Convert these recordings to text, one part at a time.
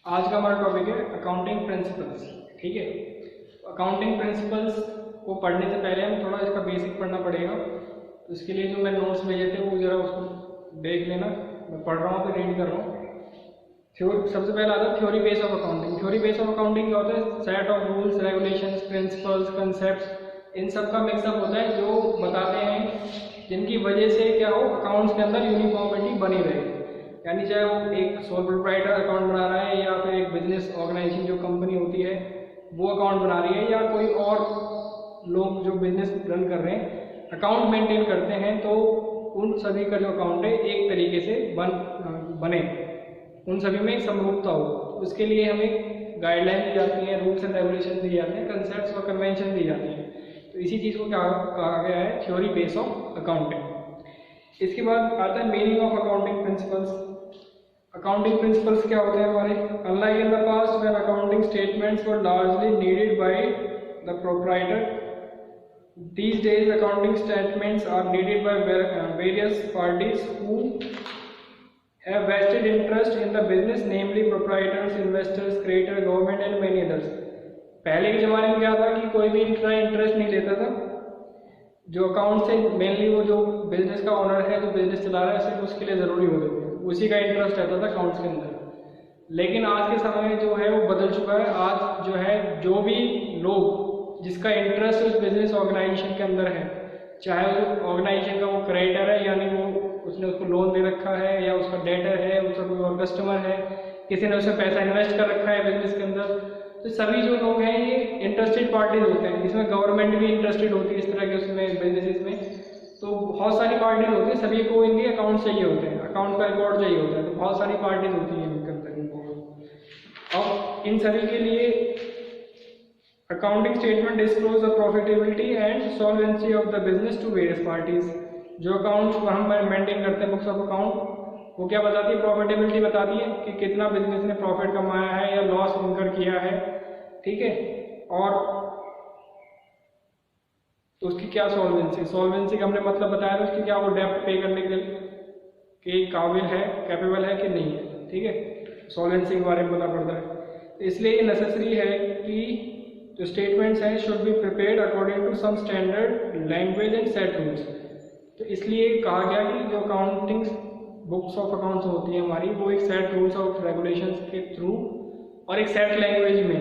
आज का हमारा टॉपिक है अकाउंटिंग प्रिंसिपल्स। ठीक है, अकाउंटिंग प्रिंसिपल्स को पढ़ने से पहले हम थोड़ा इसका बेसिक पढ़ना पड़ेगा। तो इसके लिए जो मैं नोट्स भेजे थे वो ज़रा उसको देख लेना। मैं पढ़ रहा हूँ तो रीड कर रहा हूँ। सबसे पहला आता है theory base of accounting. Theory base of accounting क्या होता है? Set of rules, regulations, principles, concept, इन सब का मिक्सअप होता है जो बताते हैं जिनकी वजह से क्या हो, अकाउंट्स के अंदर यूनिफॉर्मिटी बनी रहे। यानी चाहे वो एक सोल प्रोप्राइटर अकाउंट बना रहा है या फिर एक बिजनेस ऑर्गेनाइजेशन जो कंपनी होती है वो अकाउंट बना रही है, या कोई और लोग जो बिजनेस रन कर रहे हैं अकाउंट मेंटेन करते हैं, तो उन सभी का जो अकाउंट है एक तरीके से बने, उन सभी में एक समरूपता हो। तो उसके लिए हमें गाइडलाइन दी जाती हैं, रूल्स एंड रेगुलेशन दी जाते हैं, कंसेप्ट्स और कन्वेंशन दी जाती हैं। तो इसी चीज़ को क्या कहा गया है? Theory base of accounting. इसके बाद आता है meaning of accounting principles. Accounting principles क्या होते हैं हमारे? Unlike in the past when accounting statements were largely needed by the proprietor, these days accounting statements are needed by various parties who have vested interest in the business, namely proprietors, investors, creator, government and many others. पहले के ज़माने में क्या था कि कोई भी interest नहीं लेता था। जो अकाउंट से मेनली वो जो बिजनेस का ओनर है, जो बिजनेस चला रहा है, सिर्फ उसके लिए ज़रूरी होते थे, उसी का इंटरेस्ट रहता था अकाउंट्स के अंदर। लेकिन आज के समय में जो है वो बदल चुका है। आज जो है जो भी लोग जिसका इंटरेस्ट उस बिजनेस ऑर्गेनाइजेशन के अंदर है, चाहे उस ऑर्गेनाइजेशन का वो क्रेडिटर है यानी वो उसने उसको लोन दे रखा है, या उसका डेटर है, उसका कोई और कस्टमर है, किसी ने उसमें पैसा इन्वेस्ट कर रखा है बिजनेस के अंदर, तो सभी जो लोग हैं ये इंटरेस्टेड पार्टीज होते हैं। इसमें गवर्नमेंट भी इंटरेस्टेड होती है इस तरह के उसमें बिजनेस में। तो बहुत सारी पार्टीज होती हैं, सभी को इनके अकाउंट चाहिए होते हैं, अकाउंट का रिकॉर्ड चाहिए होता है। तो बहुत सारी पार्टीज होती हैं इनके अंदर इनको। अब इन सभी के लिए accounting statement disclose the profitability and solvency of the business to various parties. जो अकाउंट्स को हम मेंटेन करते हैं, बुक्स ऑफ अकाउंट, वो क्या बताती है? प्रॉफिटेबिलिटी बताती है कि कितना बिजनेस ने प्रॉफिट कमाया है या लॉस इनकर किया है। ठीक है, और तो उसकी क्या सॉल्वेंसी, सॉल्वेंसी का हमने मतलब बताया था, उसकी क्या वो डेब्ट पे करने के काबिल है, कैपेबल है कि नहीं है। ठीक है, सॉल्वेंसी के बारे में पता पड़ता है। तो इसलिए ये नेसेसरी है कि जो स्टेटमेंट्स हैं should be prepared according to some standard language and set rules. तो इसलिए कहा गया कि जो अकाउंटिंग बुक्स ऑफ अकाउंट्स होती हैं हमारी, वो एक सेट रूल्स और रेगुलेशंस के थ्रू और एक सेट लैंग्वेज में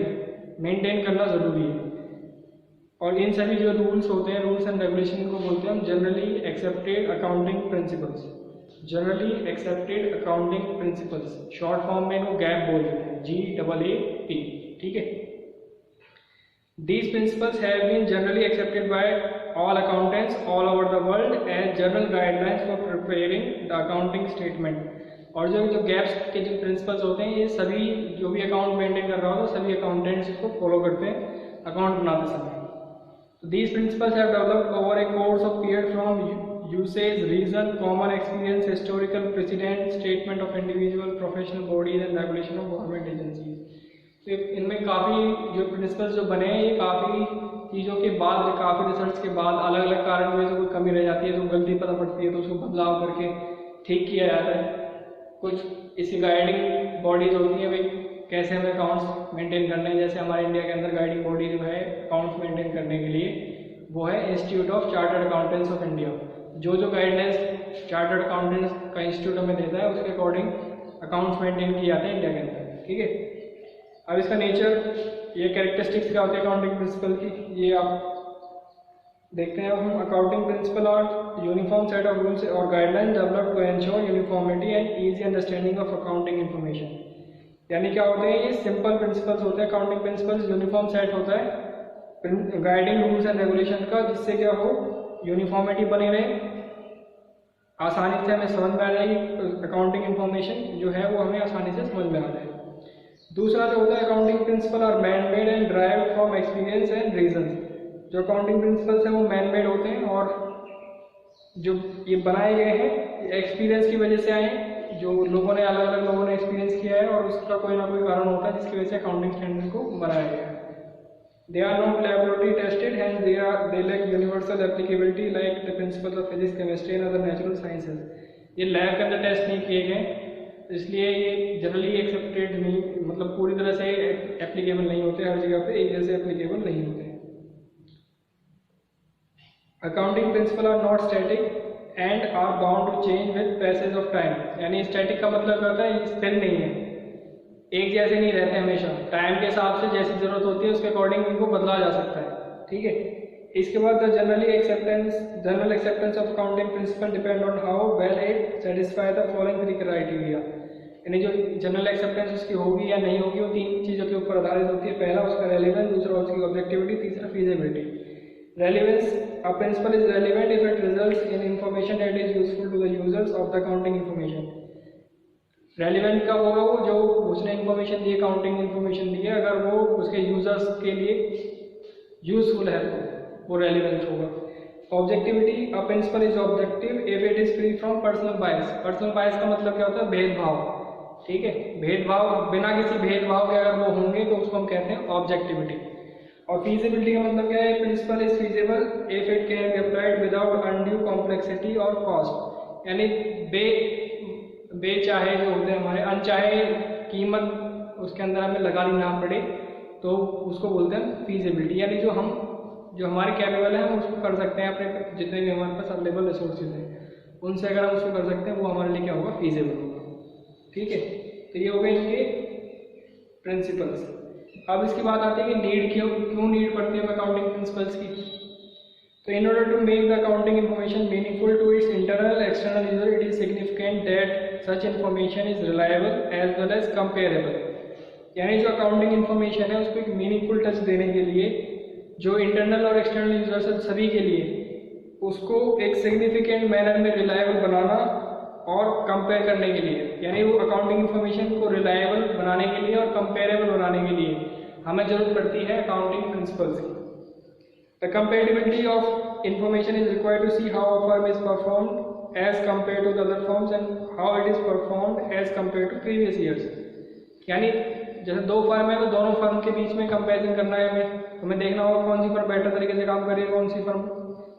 मेंटेन करना ज़रूरी है। और इन सभी जो रूल्स होते हैं, रूल्स एंड रेगुलेशन को बोलते हैं हम generally accepted accounting principles. Generally accepted accounting principles, short form में इनको गैप बोलते हैं, GAAP। ठीक है, these principles have been generally accepted by all accountants all over the world as general guidelines for preparing the accounting statement। और जो gaps के जो प्रिंसिपल्स होते हैं, ये सभी जो भी अकाउंट मेंटेन कर रहा हो, सभी अकाउंटेंट्स इसको फॉलो करते हैं अकाउंट बनाते समय। These principles have developed over a course of period from usage, reason, common experience, historical precedent, statement of individual, professional bodies and regulation of government agencies। तो इनमें काफ़ी जो प्रिंसिपल्स जो बने हैं, ये काफ़ी चीज़ों के बाद, काफ़ी रिसर्च के बाद, अलग अलग कारण में से कोई कमी रह जाती है, तो गलती पता पड़ती है, तो उसको बदलाव करके ठीक किया जाता है। कुछ इसी गाइडिंग बॉडीज होती हैं भाई कैसे हमें अकाउंट्स मेंटेन करने हैं। जैसे हमारे इंडिया के अंदर गाइडिंग बॉडी जो है अकाउंट्स मेंटेन करने के लिए, वो है institute of chartered accountants of India. जो गाइडलाइंस चार्टर्ड अकाउंटेंट्स का इंस्टीट्यूट हमें देता है, उसके अकॉर्डिंग अकाउंट्स मेंटेन किए जाते हैं इंडिया के अंदर। ठीक है, अब इसका नेचर, ये कैरेक्टरिस्टिक्स क्या होती है अकाउंटिंग प्रिंसिपल की, ये आप देखते हैं। हम accounting principle are uniform set of rules और guideline developed to ensure uniformity and easy understanding of accounting information. यानी क्या होते हैं? ये सिंपल प्रिंसिपल्स होते हैं अकाउंटिंग प्रिंसिपल्स। यूनिफॉर्म सेट होता है गाइडिंग रूल्स एंड रेगुलेशन का, जिससे क्या हो, यूनिफॉर्मिटी बनी रहे, आसानी से हमें समझ में आ जाएगी अकाउंटिंग इन्फॉर्मेशन जो है वो हमें आसानी से समझ में आ जाए। दूसरा जो होता है accounting principle are man made and drive from experience and reason. जो अकाउंटिंग प्रिंसिपल्स हैं वो मैन मेड होते हैं, और जो ये बनाए गए हैं एक्सपीरियंस की वजह से आए हैं, जो लोगों ने अलग अलग लोगों ने एक्सपीरियंस किया है, और उसका कोई ना कोई कारण होता है जिसकी वजह से अकाउंटिंग स्टैंडर्ड को बनाया गया है। They are not laboratory tested and they lack universal applicability like the principles of physics, chemistry and other natural sciences. ये लैब के अंदर टेस्ट नहीं किए गए, इसलिए ये जनरली एक्सेप्टेड नहीं, मतलब पूरी तरह से एप्लीकेबल नहीं होते, हर जगह पे एक जैसे एप्लीकेबल नहीं होते। Accounting principle are not static and are bound to change with passage of time. यानी स्टैटिक का मतलब क्या होता है, स्थिर नहीं है, एक जैसे नहीं रहते हमेशा, टाइम के हिसाब से जैसी जरूरत होती है उसके अकॉर्डिंग इनको बदला जा सकता है। ठीक है, इसके बाद the general acceptance of accounting principle depend on how well it satisfy the following 3 criteria. यानी जो जनरल एक्सेप्टेंस उसकी होगी या नहीं होगी वो 3 चीज़ों के ऊपर आधारित होती है। पहला उसका रेलिवेंस, दूसरा उसकी ऑब्जेक्टिविटी, तीसरा feasibility. Relevance: a principle is relevant if it results in information that is useful to the users of the accounting information. Relevant का होगा वो जो उसने इंफॉर्मेशन दी, अकाउंटिंग इंफॉर्मेशन दी है, अगर वो उसके यूजर्स के लिए यूजफुल है तो वो रेलिवेंट होगा। Objectivity: a principle is objective if it is free from personal bias. Personal bias का मतलब क्या होता है, भेदभाव। ठीक है, भेदभाव, बिना किसी भेदभाव के अगर वो होंगे तो उसको हम कहते हैं ऑब्जेक्टिविटी। और फीजिबिलिटी का मतलब क्या है, principle is feasible if it can be applied without undue complexity और कॉस्ट। यानी बेचाहे जो होते हैं हमारे, अनचाहे कीमत उसके अंदर हमें लगानी ना पड़े तो उसको बोलते हैं फीजिबिलिटी। यानी जो हमारे कैपेबल है हम उसको कर सकते हैं, अपने जितने भी हमारे पास अवेलेबल रिसोर्सेज हैं उनसे अगर हम उसको कर सकते हैं वो हमारे लिए क्या होगा, फीजिबल होगा। ठीक है, तो ये हो गए इनके प्रिंसिपल्स। अब इसकी बात आती है कि नीड क्यों नीड पड़ती है अकाउंटिंग प्रिंसिपल्स की। तो in order to make the accounting information meaningful to its internal external user it is significant that such information is reliable as well as comparable. यानी जो अकाउंटिंग इन्फॉर्मेशन है उसको एक मीनिंगफुल टच देने के लिए जो इंटरनल और एक्सटर्नल यूजर्स है सभी के लिए उसको एक सिग्निफिकेंट मैनर में रिलायबल बनाना और कंपेयर करने के लिए, यानी वो अकाउंटिंग इन्फॉर्मेशन को रिलायबल बनाने के लिए और कंपेरेबल बनाने के लिए हमें जरूरत पड़ती है अकाउंटिंग प्रिंसिपल्स की। The comparability of information is required to see how a firm is performed as compare to the other firms and how it is performed as compare to previous years. यानी जैसे 2 firm है तो दोनों firm के बीच में comparison करना है, हमें देखना होगा कौन सी फर्म बेटर तरीके से काम कर रही है, कौन सी फर्म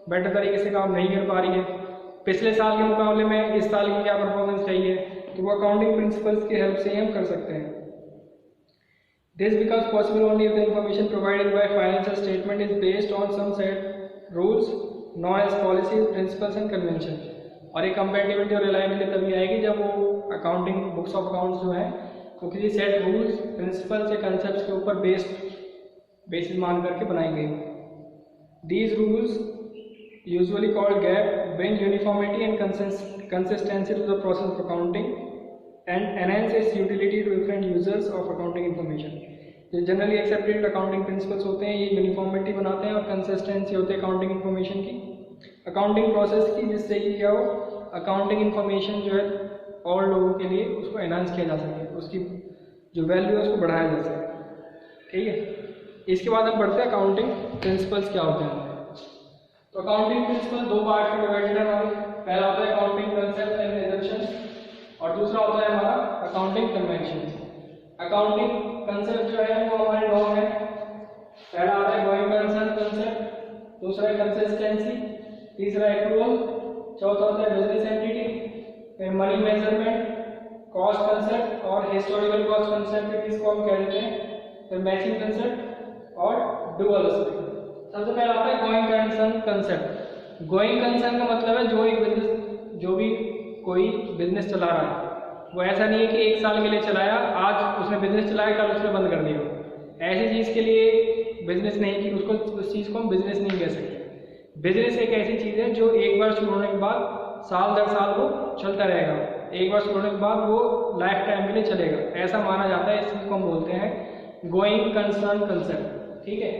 बेटर तरीके से काम नहीं कर पा रही है, पिछले साल के मुकाबले में इस साल की क्या परफॉर्मेंस रही है। तो वो अकाउंटिंग प्रिंसिपल्स की हेल्प से ही हम कर सकते हैं। This becomes possible only if the information provided by financial statement is based on some set rules known as policies, principles and convention. और ये कंपेटिबिलिटी और रिलायबिलिटी तभी आएगी जब वो अकाउंटिंग बुक्स ऑफ अकाउंट्स जो है वो किसी सेट रूल्स, प्रिंसिपल्स या कंसेप्ट के ऊपर बेसिस मान करके बनाई गई। These rules usually called GAAP bring uniformity and consistency to the process of accounting and enhance its utility to different users of accounting information. जो जनरली एक्सेप्टेड अकाउंटिंग प्रिंसिपल्स होते हैं ये यूनिफॉर्मिटी बनाते हैं और कंसिस्टेंसी होते हैं अकाउंटिंग इन्फॉर्मेशन की, अकाउंटिंग प्रोसेस की, जिससे कि क्या हो अकाउंटिंग इन्फॉर्मेशन जो है और लोगों के लिए उसको एनहांस किया जा सके, उसकी जो वैल्यू है उसको बढ़ाया जा सके। ठीक है, इसके बाद हम बढ़ते हैं अकाउंटिंग प्रिंसिपल्स क्या होते हैं। तो अकाउंटिंग प्रिंसिपल 2 पार्ट में डिवाइडेड है हमारे। पहला होता है अकाउंटिंग कंसेप्ट एंड एजम्पशंस और दूसरा होता है हमारा अकाउंटिंग कन्वेंशन। अकाउंटिंग कंसेप्ट जो है वो हमारे 9 है। पहला आता है गोइंग कंसर्न कंसेप्ट, दूसरा है कंसिस्टेंसी, तीसरा है एक्रूअल, चौथा होता है बिजनेस एंटिटी, फिर मनी मेजरमेंट, कॉस्ट कंसेप्ट और हिस्टोरिकल कॉस्ट कंसेप्ट जिसको हम कह देते हैं, फिर मैचिंग कंसेप्ट और डुअल एस्पेक्ट। सबसे पहला आता है going concern concept. Going concern का मतलब है जो भी कोई बिजनेस चला रहा है वो ऐसा नहीं है कि 1 साल के लिए चलाया, आज उसने बिजनेस चलाया कल उसने बंद कर दिया, ऐसी चीज़ के लिए बिजनेस नहीं कि उसको उस चीज़ को हम बिजनेस नहीं कह सकते। बिजनेस एक ऐसी चीज़ है जो एक बार शुरू होने के बाद साल दर साल वो चलता रहेगा, एक बार शुरू होने के बाद वो लाइफ टाइम के लिए चलेगा, ऐसा माना जाता है। इस चीज़ को हम बोलते हैं गोइंग कंसर्न कंसेप्ट। ठीक है,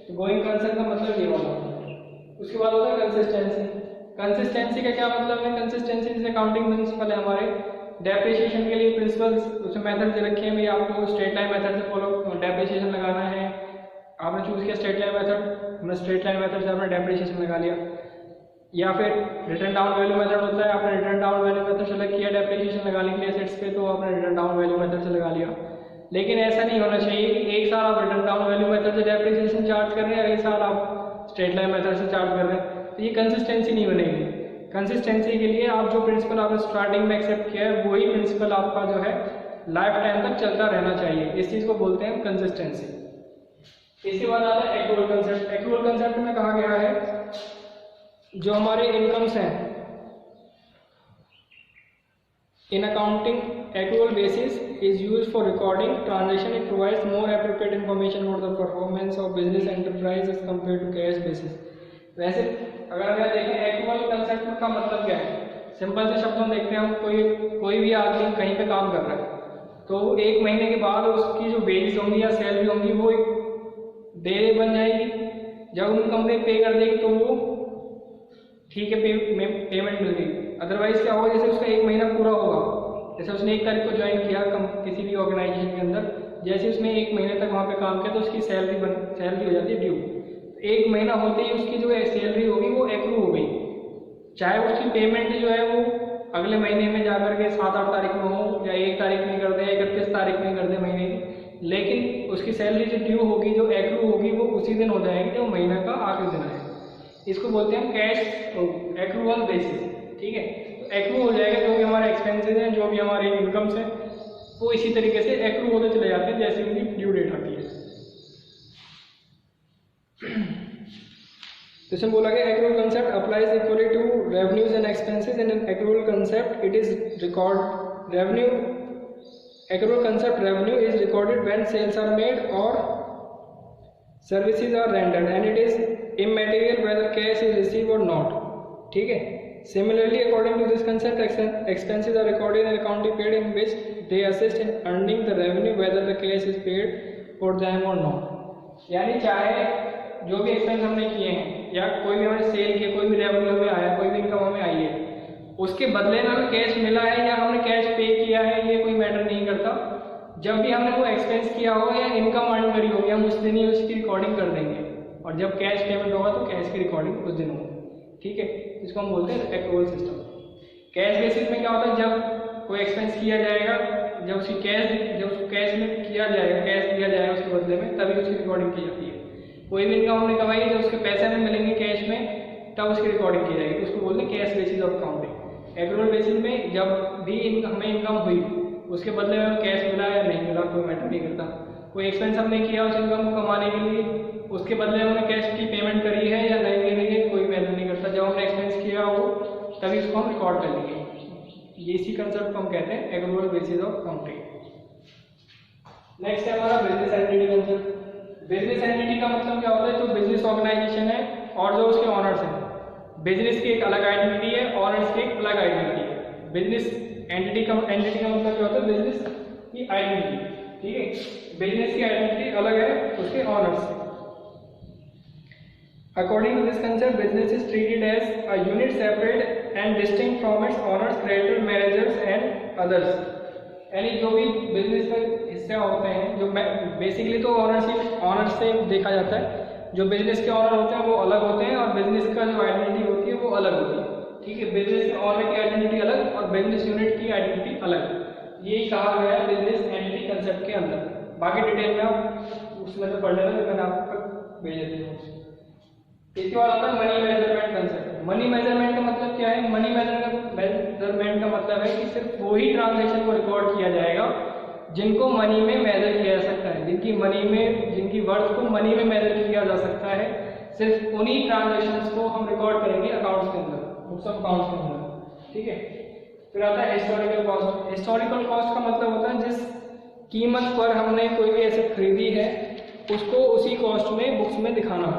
तो गोइंग कंसर्न का मतलब ये होता है। उसके बाद होता है कंसिस्टेंसी। कंसिस्टेंसी का क्या मतलब है? कंसिस्टेंसी जैसे अकाउंटिंग प्रिंसिपल है हमारे, डेप्रिसिएशन के लिए प्रिंसिपल्स उसमें मेथड दे रखे हैं, भाई आपको स्ट्रेट लाइन मेथड से फॉलो डेप्रिसिएशन लगाना है, आपने चूज किया स्ट्रेट लाइन मेथड, हमने स्ट्रेट लाइन मेथड से आपने डेप्रिसिएशन लगा लिया। या फिर रिटर्न डाउन वैल्यू मेथड होता है, आपने return down value method select किया डेप्रिसिएशन लगाने के लिए एसेट्स पे, तो आपने रिटर्न डाउन वैल्यू मेथड से लगा लिया। लेकिन ऐसा नहीं होना चाहिए कि एक साल आप रिटर्न डाउन वैल्यू मेथड से डेप्रिसिएशन चार्ज कर रहे हैं, अगले साल आप स्ट्रेट लाइन मेथड से चार्ज कर रहे हैं, तो ये कंसिस्टेंसी नहीं बनेगी। कंसिस्टेंसी के लिए आप जो प्रिंसिपल आपने स्टार्टिंग में एक्सेप्ट किया है वही प्रिंसिपल आपका जो है लाइफ टाइम तक चलता रहना चाहिए, इस चीज़ को बोलते हैं कंसिस्टेंसी। इसके बाद आता है एक्रूअल कंसेप्ट। एक्रूअल कंसेप्ट में कहा गया है जो हमारे इनकम्स हैं in accounting, accrual basis is used for recording transaction. It provides more appropriate information about the performance of business enterprise as compared to cash basis. वैसे अगर हम देखें एक्रूअल कंसेप्ट का मतलब क्या है, सिंपल से शब्दों में देखते हैं हम, कोई भी आदमी कहीं पे काम कर रहा है तो 1 महीने के बाद उसकी जो वेजेस होंगी या सैलरी होंगी वो एक डे बन जाएगी। जब उन कंपनी पे कर देगी तो वो ठीक है पेमेंट मिल गई। अदरवाइज क्या होगा, जैसे उसका 1 महीना पूरा होगा, जैसे उसने 1 तारीख को ज्वाइन किया किसी भी ऑर्गेनाइजेशन के अंदर, जैसे उसने 1 महीने तक वहाँ पे काम किया तो उसकी सैलरी हो जाती है ड्यू। 1 महीना होते ही उसकी जो सैलरी होगी वो एक्रू हो गई, चाहे उसकी पेमेंट जो है वो अगले महीने में जाकर के 7-8 तारीख में हो या 1 तारीख में कर दे या 31 तारीख में कर दे महीने की, लेकिन उसकी सैलरी जो ड्यू होगी, जो एक्रू होगी, वो उसी दिन हो जाएगी जो महीना का आखिरी दिन आएगा। इसको बोलते हैं कैश एक्रूअल बेसिस। ठीक है, तो एक्रू हो जाएगा, जो भी हमारे एक्सपेंसेस हैं, जो भी हमारे इनकम्स हैं, वो इसी तरीके से एक्रू होते चले जाते हैं जैसे उनकी ड्यू डेट आती है। तो इसमें बोला गया accrual concept applies equally to revenues and expenses. In an accrual concept it is record revenue, accrual concept revenue is recorded when sales are made और services are rendered and it is immaterial whether cash is receive और not. ठीक है, similarly according to this concept expenses are recorded in accounting period in which they assist in earning the revenue whether the cash is paid for them or not। यानी चाहे जो भी expense हमने किए हैं या कोई भी हमने सेल किया, कोई भी रेवेन्यू हमें आया, कोई भी इनकम हमें आई है, उसके बदले में हमें कैश मिला है या हमने कैश पे किया है, ये कोई मैटर नहीं करता। जब भी हमने वो एक्सपेंस किया हो या इनकम अर्न करी होगी, हम उस दिन ही उसकी रिकॉर्डिंग कर देंगे, और जब कैश पेमेंट होगा तो कैश की रिकॉर्डिंग उस दिन होगी। ठीक है, इसको हम बोलते हैं एक्रूअल सिस्टम। कैश बेसिस में क्या होता है, जब कोई एक्सपेंस किया जाएगा, जब उसको कैश में किया जाएगा, कैश दिया जाएगा उसके बदले में, तभी उसकी रिकॉर्डिंग की जाती है। कोई भी इनकम हमने कमाई जब उसके पैसे में मिलेंगे कैश में, तब उसकी रिकॉर्डिंग की जाएगी, उसको बोलते हैं cash basis of accounting. Accrual basis में जब भी हमें इनकम हुई, उसके बदले में कैश मिला या नहीं मिला कोई मैटर नहीं करता। कोई एक्सपेंस हमने किया उस इनकम को कमाने के लिए, उसके बदले में हमने कैश की पेमेंट करी है या नहीं करी है, कोई मैटर नहीं करता। जब हमने एक्सपेंस किया हो तभी उसको हम रिकॉर्ड कर लेंगे। ये इसी कंसेप्ट को हम कहते हैं accrual basis of accounting. Next है हमारा business entity concept. Business entity का मतलब क्या होता है, जो बिजनेस ऑर्गेनाइजेशन है और जो उसके ऑनर्स हैं। बिजनेस की एक अलग आइडेंटिटी है, ऑनर्स की एक अलग आइडेंटिटी है। बिजनेस एंटिटी का मतलब क्या होता है, बिजनेस की आइडेंटिटी। ठीक है, बिजनेस की आइडेंटिटी अलग है उसके ऑनर्स से। According to this concept, business is treated as a unit separate and distinct from its owners, creditors, managers and others। यानी जो भी बिजनेस में हिस्से होते हैं, जो बेसिकली तो ऑनर से देखा जाता है, जो बिजनेस के ऑनर होते हैं वो अलग होते हैं और बिजनेस का जो आइडेंटिटी होती है वो अलग होती है। ठीक है, बिजनेस के ऑनर की आइडेंटिटी अलग और बिजनेस यूनिट की आइडेंटिटी अलग, यही कहा गया है बिजनेस एंटिटी कंसेप्ट के अंदर। बाकी डिटेल में आप उसमें तो पढ़ लेना, जो मैंने आपको भेज देती हूँ। इसके बाद आता है money measurement concept. Money measurement का मतलब क्या है, मनी मेजरमेंट का मतलब है कि सिर्फ वही ट्रांजैक्शन को रिकॉर्ड किया जाएगा जिनको मनी में मेजर किया जा सकता है, जिनकी वर्थ को मनी में मेजर किया जा सकता है। सिर्फ उन्हीं ट्रांजैक्शंस को हम रिकॉर्ड करेंगे अकाउंट्स के अंदर, बुक्स ऑफ अकाउंट्स के अंदर। ठीक है, फिर आता है हिस्टोरिकल कॉस्ट। हिस्टोरिकल कॉस्ट का मतलब होता है जिस कीमत पर हमने कोई भी एसेट खरीदी है उसको उसी कॉस्ट में बुक्स में दिखाना।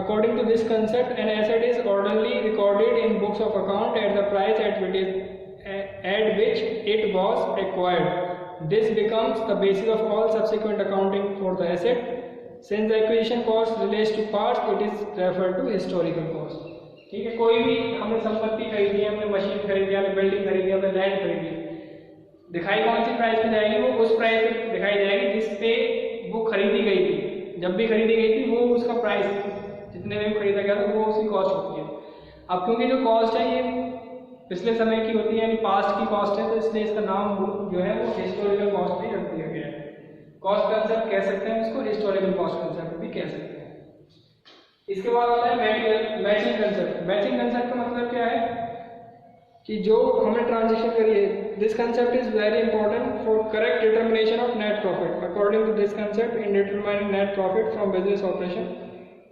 According to this concept, an asset is orderly recorded in books of account at the price at which it was acquired. This becomes the basis of all subsequent accounting for the asset. Since the acquisition cost relates to parts, it is referred to historical cost। ठीक है, कोई भी हमने संपत्ति खरीदी है, हमने machine खरीदी, हमने बिल्डिंग खरीदी, हमने लैंड खरीदी, दिखाई कौन सी प्राइस पे जाएगी, वो उस प्राइस पे दिखाई जाएगी जिस पे वो खरीदी गई थी। जब भी खरीदी गई थी वो उसका प्राइस जितने में खरीदा गया था वो उसकी कॉस्ट होती है। अब क्योंकि जो कॉस्ट है ये पिछले समय की होती है, यानी पास्ट की कॉस्ट है, तो इसलिए इसका नाम जो है वो हिस्टोरिकल कॉस्ट भी रख दिया गया है। कॉस्ट कंसेप्ट कह सकते हैं इसको, हिस्टोरिकल कॉस्ट कंसेप्ट भी कह सकते हैं। इसके बाद आता है मैचिंग कंसेप्ट। मैचिंग कंसेप्ट का मतलब क्या है कि जो हमने ट्रांजेक्शन करी है, this concept is very important for correct determination of net profit. According to this concept, in determining net profit from business operation,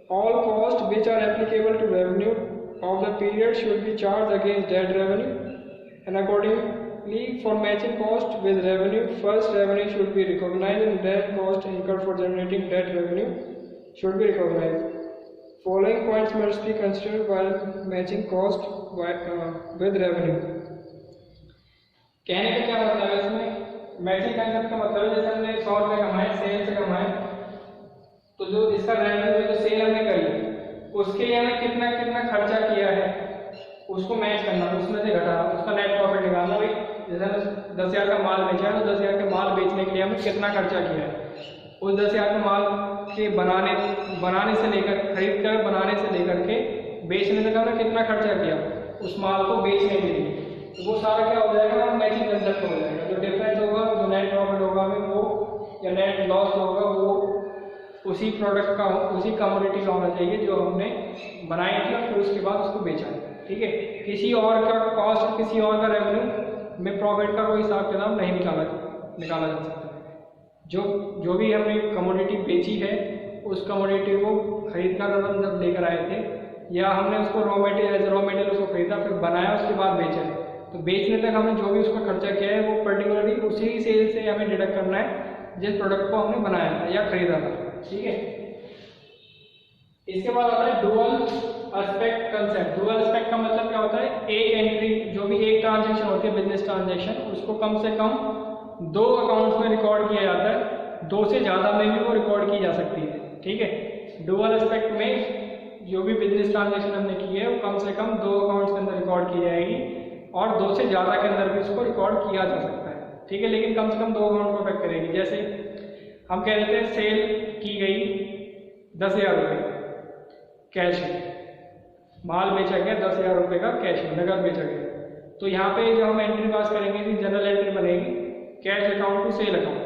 all costs which are applicable to revenue of the period should be charged against that revenue, and accordingly for matching cost with revenue, first revenue should be recognized and then cost incurred for generating that revenue should be recognized. Following points must be considered while matching cost with revenue. कहने का क्या मतलब है इसमें? Matching concept का मतलब है जैसे हमने 100 रुपये कमाए, सेल से कमाए, तो जो इसका रेवेन्यू है, जो सेल हमने करी, उसके लिए हमें कितना कितना खर्चा किया है उसको मैच करना, उसमें से घटाना, उसका नेट प्रॉफिट निकालना। भाई जैसे हमने 10,000 का माल बेचा है, तो 10,000 का माल बेचने के लिए हमें कितना खर्चा किया है, उस 10,000 के माल के बनाने से लेकर, खरीद कर बनाने से लेकर के बेचने तक हमने कितना खर्चा किया उस माल को बेचने के लिए, तो वो सारा क्या हो जाएगा, मैचिंग कंसेप्ट हो जाएगा। जो डिफरेंस होगा, जो नेट प्रॉफिट होगा हमें वो, या नेट लॉस होगा वो उसी प्रोडक्ट का, उसी कमोडिटी का होना चाहिए जो हमने बनाई थी और फिर उसके बाद उसको बेचा है। ठीक है, किसी और का कॉस्ट, किसी और का रेवेन्यू में प्रॉफिट का कोई हिसाब किताब नहीं निकाला जा सकता। जो भी हमने कमोडिटी बेची है, उस कमोडिटी को खरीद कर हम जब लेकर आए थे, या हमने उसको रॉ मटेरियल उसको खरीदा, फिर बनाया, उसके बाद बेचा है, तो बेचने तक हमने जो भी उसका खर्चा किया है वो पर्टिकुलरली उसी सेल से हमें डिडक्ट करना है जिस प्रोडक्ट को हमने बनाया था या खरीदा था। ठीक है, इसके बाद आता है dual aspect concept. Dual aspect का मतलब क्या होता है, एक एंट्री, जो भी एक ट्रांजैक्शन होती है बिजनेस ट्रांजैक्शन, उसको कम से कम 2 अकाउंट्स में रिकॉर्ड किया जाता है, 2 से ज़्यादा में भी वो रिकॉर्ड की जा सकती है। ठीक है, डुअल एस्पेक्ट में जो भी बिजनेस ट्रांजैक्शन हमने की है वो कम से कम 2 अकाउंट्स के अंदर रिकॉर्ड की जाएगी, और 2 से ज़्यादा के अंदर भी उसको रिकॉर्ड किया जा सकता है। ठीक है, लेकिन कम से कम 2 अकाउंट को अफेक्ट करेगी। जैसे हम कह रहे थे सेल की गई 10,000 रुपये कैश में, माल बेचा गया 10,000 रुपये का कैश में, नगद बेचा गया, तो यहाँ पे जो हम एंट्री पास करेंगे कि जनरल एंट्री बनेगी cash account to sale account,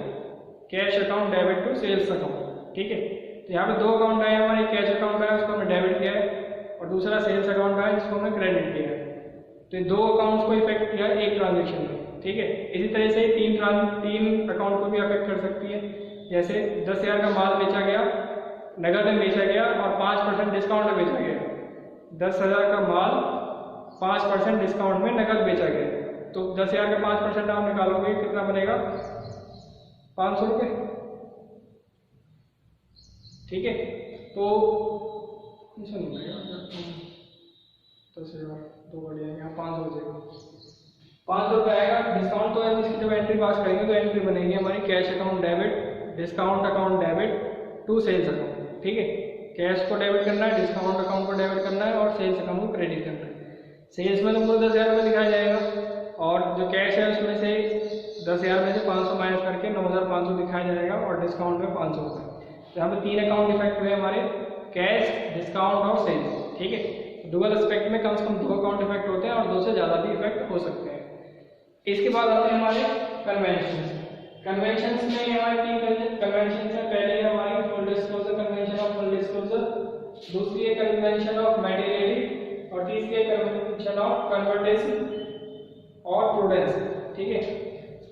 cash account debit to sales account. ठीक है, तो यहाँ पे 2 अकाउंट आए हमारे, कैश अकाउंट आया उसको हमने डेबिट किया है, और दूसरा सेल्स अकाउंट आया जिसको हमने क्रेडिट किया है, तो 2 अकाउंट्स को इफेक्ट किया एक ट्रांजेक्शन में। ठीक है, इसी तरह से 3 अकाउंट को भी अफेक्ट कर सकती है। जैसे 10,000 का माल बेचा गया, नगद में बेचा गया और 5% डिस्काउंट में बेचा गया। 10,000 का माल 5% डिस्काउंट में नगद बेचा गया, तो 10,000 का 5% आप निकालोगे कितना बनेगा, 500 रुपये। ठीक है, तो 10,000 तो बढ़िया, यहाँ 500 हो जाएगा, 500 रुपये आएगा। डिस्काउंट तो है, इसकी जब एंट्री पास करेंगे तो एंट्री बनेगी हमारी cash account debit, discount account debit to sales account. ठीक है, कैश को डेबिट करना है, डिस्काउंट अकाउंट को डेबिट करना है, और सेल्स अकाउंट को क्रेडिट करना है। सेल्स में तो पूरा 10,000 रुपये दिखाया जाएगा, और जो कैश है उसमें से 10,000 में से 500 माइनस करके 9,500 दिखाया जाएगा, और डिस्काउंट में 500 रुपये। तो यहाँ पे 3 अकाउंट इफेक्ट हुए हमारे, कैश, डिस्काउंट और सेल्स। ठीक है, डुअल एस्पेक्ट में कम से कम 2 अकाउंट इफेक्ट होते हैं, और 2 से ज़्यादा भी इफेक्ट हो सकते हैं। इसके बाद आते हैं हमारे कन्वेंशन। कन्वेंशंस में हमारे 3 कन्वेंशन है। पहले है हमारी full disclosure, convention of full disclosure, दूसरी है कन्वेंशन ऑफ मेटेरियलिटी, और तीसरी है कन्वेंशन ऑफ कन्वर्टेशन और प्रूडेंस। ठीक है,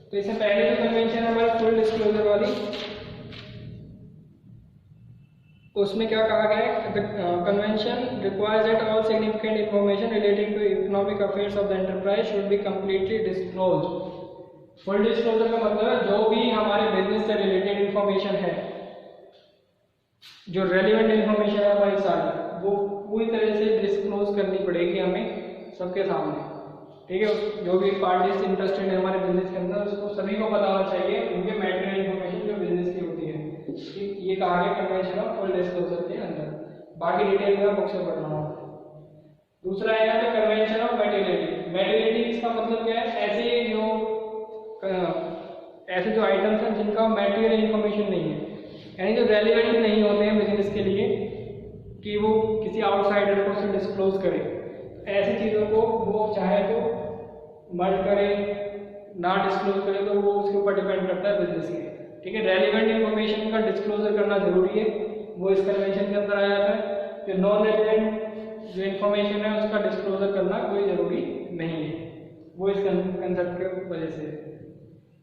तो इससे पहले जो कन्वेंशन है हमारी फुल डिस्क्लोजर वाली, उसमें क्या कहा गया है, convention requires that all significant information relating to economic affairs of the enterprise should be completely disclosed. Full disclosure का मतलब है जो भी हमारे बिजनेस से रिलेटेड इंफॉर्मेशन है, जो रेलिवेंट इंफॉर्मेशन है हमारी सारी, वो पूरी तरह से डिस्क्लोज करनी पड़ेगी हमें सबके सामने। ठीक है, जो भी पार्टीज इंटरेस्टेड है हमारे बिजनेस के अंदर, उसको सभी को पता होना चाहिए उनके मैटेरियल इंफॉर्मेशन जो बिजनेस की होती है। ये कहा गया कन्वेंशन ऑफ फुल डिस्क्लोजर के अंदर, बाकी डिटेल में बुक से पढ़ना होगा। दूसरा है यहाँ पे कन्वेंशन ऑफ मेटेरियलिटी। मेटेरियलिटी इसका मतलब क्या है, ऐसे जो आइटम्स हैं जिनका मैटेरियल इंफॉर्मेशन नहीं है, यानी जो रेलिवेंट नहीं होते हैं बिजनेस के लिए कि वो किसी आउटसाइडर को उसे डिस्क्लोज करे, ऐसी चीज़ों को वो चाहे तो मर्ज करे, ना डिस्क्लोज करे, तो वो उसके ऊपर डिपेंड करता है बिजनेस के। ठीक है, रेलिवेंट इंफॉर्मेशन का डिस्क्लोजर करना जरूरी है, वो इस कन्वेंशन के अंदर आ जाता है। जो नॉन रेलिवेंट जो इन्फॉर्मेशन है उसका डिस्क्लोजर करना कोई ज़रूरी नहीं है, वो इस कंसेप्ट के वजह से।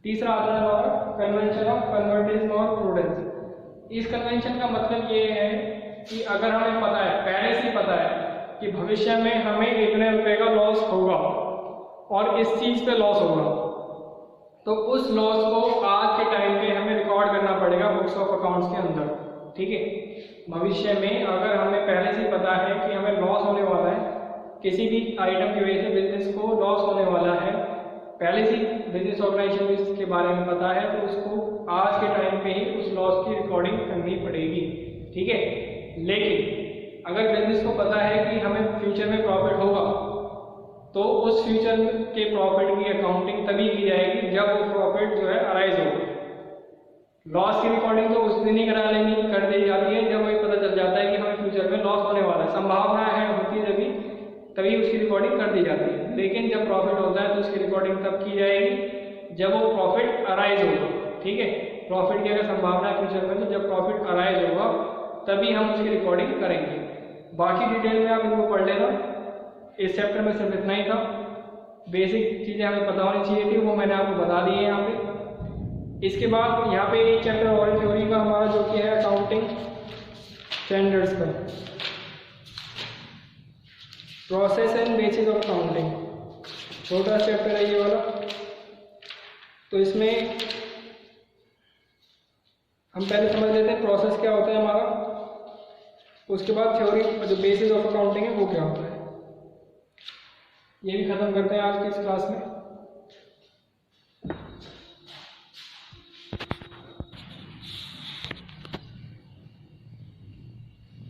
तीसरा आता है हमारा कन्वेंशन ऑफ कन्वर्टिज्म और प्रूडेंस। इस कन्वेंशन का मतलब ये है कि अगर हमें पता है, पहले से ही पता है कि भविष्य में हमें इतने रुपए का लॉस होगा और इस चीज़ पे लॉस होगा, तो उस लॉस को आज के टाइम पे हमें रिकॉर्ड करना पड़ेगा बुक्स ऑफ अकाउंट्स के अंदर, ठीक है। भविष्य में अगर हमें पहले से पता है कि हमें लॉस होने वाला है, किसी भी आइटम की वजह से बिजनेस को लॉस होने वाला है, पहले से बिजनेस ऑर्गेनाइजेशन को इसके बारे में पता है, तो उसको आज के टाइम पे ही उस लॉस की रिकॉर्डिंग करनी पड़ेगी, ठीक है। लेकिन अगर बिजनेस को पता है कि हमें फ्यूचर में प्रॉफिट होगा, तो उस फ्यूचर के प्रॉफिट की अकाउंटिंग तभी की जाएगी जब वो प्रॉफिट जो है अराइज होगा। लॉस की रिकॉर्डिंग तो उस दिन ही कर दी जाती है जब वही पता चल जाता है कि हमें फ्यूचर में लॉस होने वाला है, संभावना है होती है तभी उसकी रिकॉर्डिंग कर दी जाती है। लेकिन जब प्रॉफिट होता है तो उसकी रिकॉर्डिंग तब की जाएगी जब वो प्रॉफिट अराइज होगा, ठीक है। प्रॉफिट की अगर संभावना है फ्यूचर में, तो जब प्रॉफिट अराइज होगा तभी हम उसकी रिकॉर्डिंग करेंगे। बाकी डिटेल में आप इनको पढ़ लेना। इस चैप्टर में सिर्फ इतना ही था, बेसिक चीज़ें हमें पता होनी चाहिए थी, वो मैंने आपको बता दी है यहाँ पे। इसके बाद यहाँ पे एक चैप्टर और थ्योरी का हमारा जो कि है अकाउंटिंग स्टैंडर्ड्स का, process and bases of accounting, छोटा चैप्टर है ये वाला। तो इसमें हम पहले समझ लेते हैं प्रोसेस क्या होता है हमारा, उसके बाद थ्योरी जो बेसिस ऑफ अकाउंटिंग है वो क्या होता है, ये भी खत्म करते हैं आज की इस क्लास में।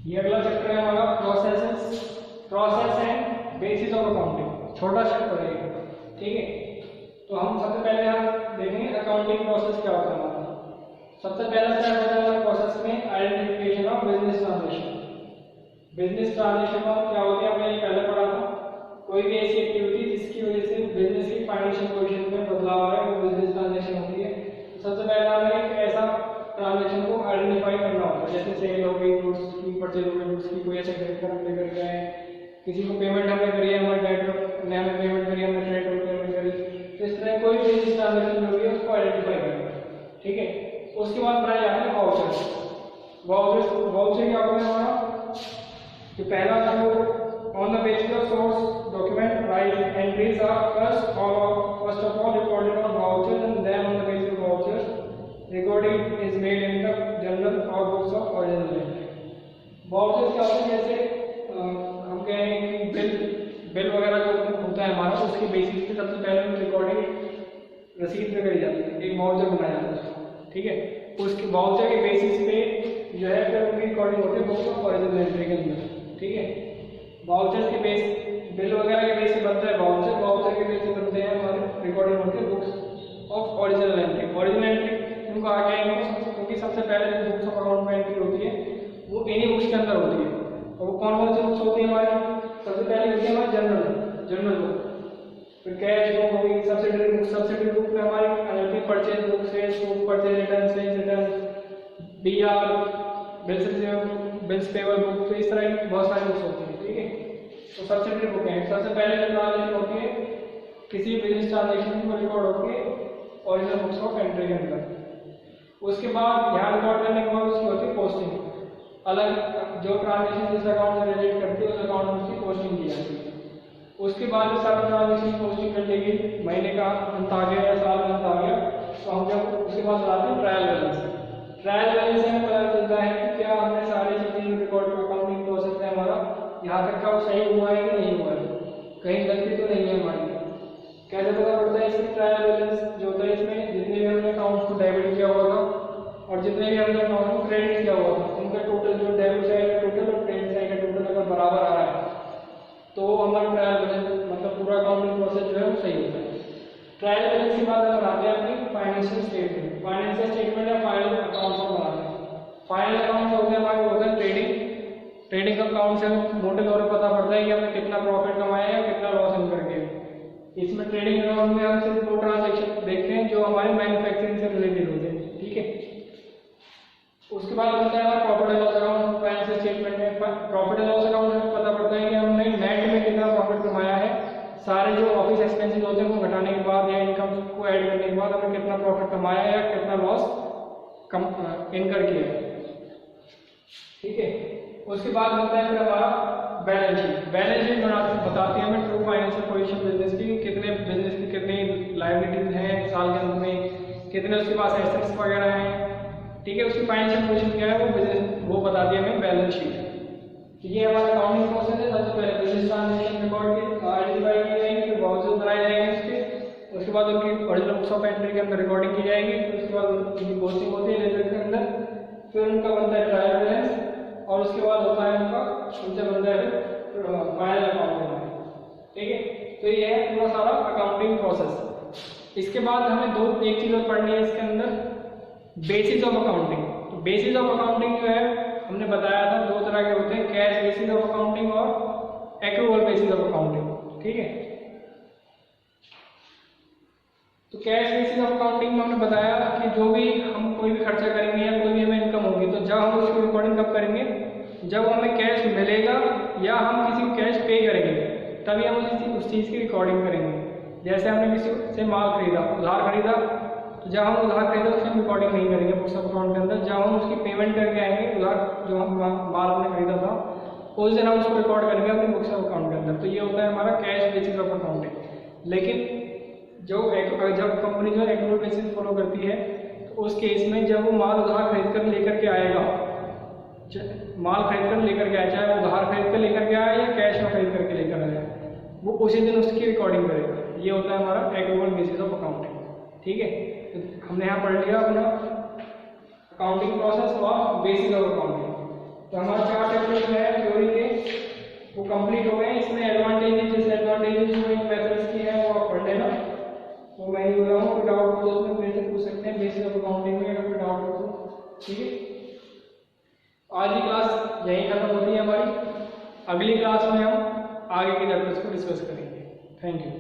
ये अगला चैप्टर है हमारा process and bases of accounting, छोटा चैप्टर है, ठीक है। तो हम सबसे पहले हम देखेंगे अकाउंटिंग प्रोसेस क्या होता है हमारा। सबसे पहला स्टेप होता है हमारे प्रोसेस में identification of business transaction. Business transaction क्या होती है, हमने ये पहले पढ़ा था। कोई भी ऐसी एक्टिविटी जिसकी वजह से बिजनेस की फाइनेंशियल पोजीशन में बदलाव आए वो बिजनेस ट्रांजैक्शन होती है। सबसे पहला हमें एक ऐसा ट्रांजैक्शन को आइडेंटिफाई करना होता है, जैसे सेल हो गई गुड्स की, परचेज हो गई गुड्स की, कोई ऐसा क्रेडिट हम लेकर गए, किसी को पेमेंट हमने करी है, हमारे डेबिटर ने हमें पेमेंट करी, हमने क्रेडिट पेमेंट करी, तो इस तरह कोई बिजनेस ट्रांजैक्शन जो है उसको आइडेंटिफाई करना है, ठीक है। उसके बाद बनाए जाते हैं वाउचर। वाउचर क्या होता है हमारा, जो पहला था वो on the basis of source document right entries are first of all recorded on vouchers, and then on the basis of vouchers recording is made in the journal or books of original entry. Vouchers क्या होते हैं, जैसे हम कह रहे हैं कि bill वगैरह जो होता है हमारा, उसके बेसिस पे सबसे पहले रिकॉर्डिंग रसीद पे करी जाती है, एक वाउचर बनाया जाता है, ठीक है। उसके वाउचर के बेसिस पे जो है फिर उनकी रिकॉर्डिंग होती है बुक्स ऑफ ओरिजिनल एंट्री के अंदर, ठीक है। वाउचर के बेस बिल वगैरह के बेस से बनता है वाउचर के बेस से बनते हैं हमारे रिकॉर्डिंग होती है books of original entry. Original entry उनको आ जाएंगे क्योंकि सबसे पहले जो बुक्स ऑफ अकाउंट में एंट्री होती है वो इन्हीं बुक्स के अंदर होती है। और वो कौन कौन सी बुक्स होती है हमारी, सबसे पहले होती है हमारी जनरल बुक, फिर कैश बुक होगी, सब्सिडरी बुक में हमारी purchase book, sales book, purchase return, BR, bills payable book, तो इस तरह की बहुत सारी बुक्स होती है, ठीक है। तो सब्सिडरी बुक है, सबसे पहले जो ट्रांजैक्शन होती है किसी बिजनेस ट्रांजैक्शन को रिकॉर्ड होती है ओरिजिनल बुक्स ऑफ एंट्री के अंदर। उसके बाद यहाँ रिकॉर्ड करने के बाद उसकी होती है पोस्टिंग, अलग जो ट्रांजैक्शन जिस अकाउंट से रिलेट करती है उस अकाउंट में उसकी पोस्टिंग की जाती है। उसके बाद सारे ट्रांजैक्शन पोस्टिंग कर लेगी, महीने का अंत आ गया या साल का अंत आ गया, तो हम जब उसके बाद लाते हैं ट्रायल बैलेंस। ट्रायल बैलेंस से हमें पता चलता है कि क्या हमने सारी चीजें रिकॉर्ड अकाउंटिंग प्रोसेस है हमारा यहाँ तक का वो सही हुआ है कि नहीं हुआ है, कहीं गलती तो नहीं है हमारी। कैसे पता पड़ता है इसमें, ट्रायल बैलेंस जो होता है इसमें जितने भी हमने अकाउंट को डेबिट किया हुआ था और जितने भी हमने अकाउंट को क्रेडिट किया हुआ था उनका टोटल, जो डेबिट साइड का टोटल और क्रेडिट साइड का टोटल अगर बराबर आ रहा है तो हमारा ट्रायल बैलेंस मतलब पूरा अकाउंटिंग प्रोसेस जो है वो सही होता है। ट्रायल बैलेंस के बाद अगर आते हैं अपनी फाइनेंशियल स्टेटमेंट या फाइनल अकाउंट्स को बनाते हैं। फाइनल अकाउंट्स होते हैं हमारे, होते हैं ट्रेडिंग अकाउंट से मोटे तौर पर पता पड़ता है कि हमने कितना प्रॉफिट कमाया या कितना लॉस इनकर किया। इसमें ट्रेडिंग अकाउंट में हम सिर्फ वो ट्रांजैक्शन देखते हैं जो हमारे मैन्युफैक्चरिंग से रिलेटेड होते हैं, ठीक है। उसके बाद होता है हमारा profit and loss account. Financial statement में प्रॉफिट एंड लॉस अकाउंट में पता पड़ता है कि हमने नेट में कितना प्रॉफिट कमाया है, सारे जो ऑफिस एक्सपेंसेस होते हैं वो घटाने के बाद या इनकम को ऐड करने के बाद हमने कितना प्रॉफिट कमाया है या कितना लॉस इनकर किया है, ठीक है। उसके बाद होता है फिर हमारा बैलेंस शीट। बैलेंस शीट बताती है हमें ट्रू फाइनेंशियल पोजीशन बिजनेस की, कितने बिजनेस की कितनी लायबिलिटीज हैं साल के अंत में, कितने उसके पास एसेट्स वगैरह हैं, ठीक है। उसकी फाइनेंशियल पोजीशन क्या है वो बिजनेस वो बताती है हमें बैलेंस शीट। ये हमारा अकाउंटिंग प्रोसेस है। सबसे पहले बिजनेस ट्रांजैक्शन रिकॉर्ड की आइडेंटिफाई की जाएगी, फिर बाउचर्स बनाए जाएंगे उसके, उसके बाद उनकी ओरिजिनल बुक्स ऑफ एंट्री के अंदर रिकॉर्डिंग की जाएगी, फिर उसके बाद उनकी पोस्टिंग होती है लेजर के अंदर, फिर उनका बनता है ट्रायल बैलेंस और उसके बाद होता है उनका उनसे बनता है फाइनल अकाउंटिंग, ठीक है। तो ये है पूरा सारा अकाउंटिंग प्रोसेस। इसके बाद हमें एक चीज़ और पढ़नी है इसके अंदर, बेसिस ऑफ अकाउंटिंग। तो बेसिस ऑफ अकाउंटिंग जो है हमने बताया था दो तरह के होते हैं, कैश बेसिस ऑफ अकाउंटिंग और एक्रूअल बेसिस ऑफ अकाउंटिंग, ठीक है। तो कैश बेसिस ऑफ अकाउंटिंग में हमने बताया कि जो भी हम कोई भी खर्चा करेंगे या कोई भी हमें इनकम होगी तो जब हम उसकी रिकॉर्डिंग कब करेंगे, जब हमें कैश मिलेगा या हम किसी को कैश पे करेंगे तभी हम उस चीज़ की रिकॉर्डिंग करेंगे। जैसे हमने किसी से माल खरीदा, उधार खरीदा, तो जब हम उधार खरीदा उसकी हम रिकॉर्डिंग नहीं करेंगे बुक्स ऑफ अकाउंट के अंदर। जब हम उसकी पेमेंट करके आएंगे उधार जो हम माल हमने खरीदा था उस दिन हम उसको रिकॉर्ड करेंगे अपने बुक्स ऑफ अकाउंट के अंदर। तो ये होता है हमारा कैश बेसिस ऑफ अकाउंटिंग। लेकिन जब कंपनी जो एक्रूअल बेसिस फॉलो करती है तो उस केस में जब वो माल उधार खरीद कर लेकर के आएगा, माल खरीद कर लेकर के आया, चाहे वो उधार खरीद कर लेकर के आया या कैश में खरीद करके लेकर आया, वो उसी दिन उसकी रिकॉर्डिंग करेगा। ये होता है हमारा एक्रूअल बेसिस ऑफ अकाउंटिंग, ठीक है। तो हमने यहाँ पढ़ लिया अपना अकाउंटिंग प्रोसेस और बेसिस ऑफ अकाउंटिंग। तो हमारा 4 चैप्टर है थ्योरी के वो कंप्लीट हो गए। इसमें एडवांटेजेस डिसएडवांटेजेस जो इन मेथड्स की है वो आप पढ़ लेना। तो मैं ये बोल रहा हूँ, कोई डाउट हो तो उसमें मेरे से पूछ सकते हैं बेसिस ऑफ अकाउंटिंग में, अगर कोई डाउट हो तो, ठीक है। आज की क्लास यहीं खत्म होती है हमारी। अगली क्लास में हम आगे के चैप्टर्स को डिस्कस करेंगे। Thank you.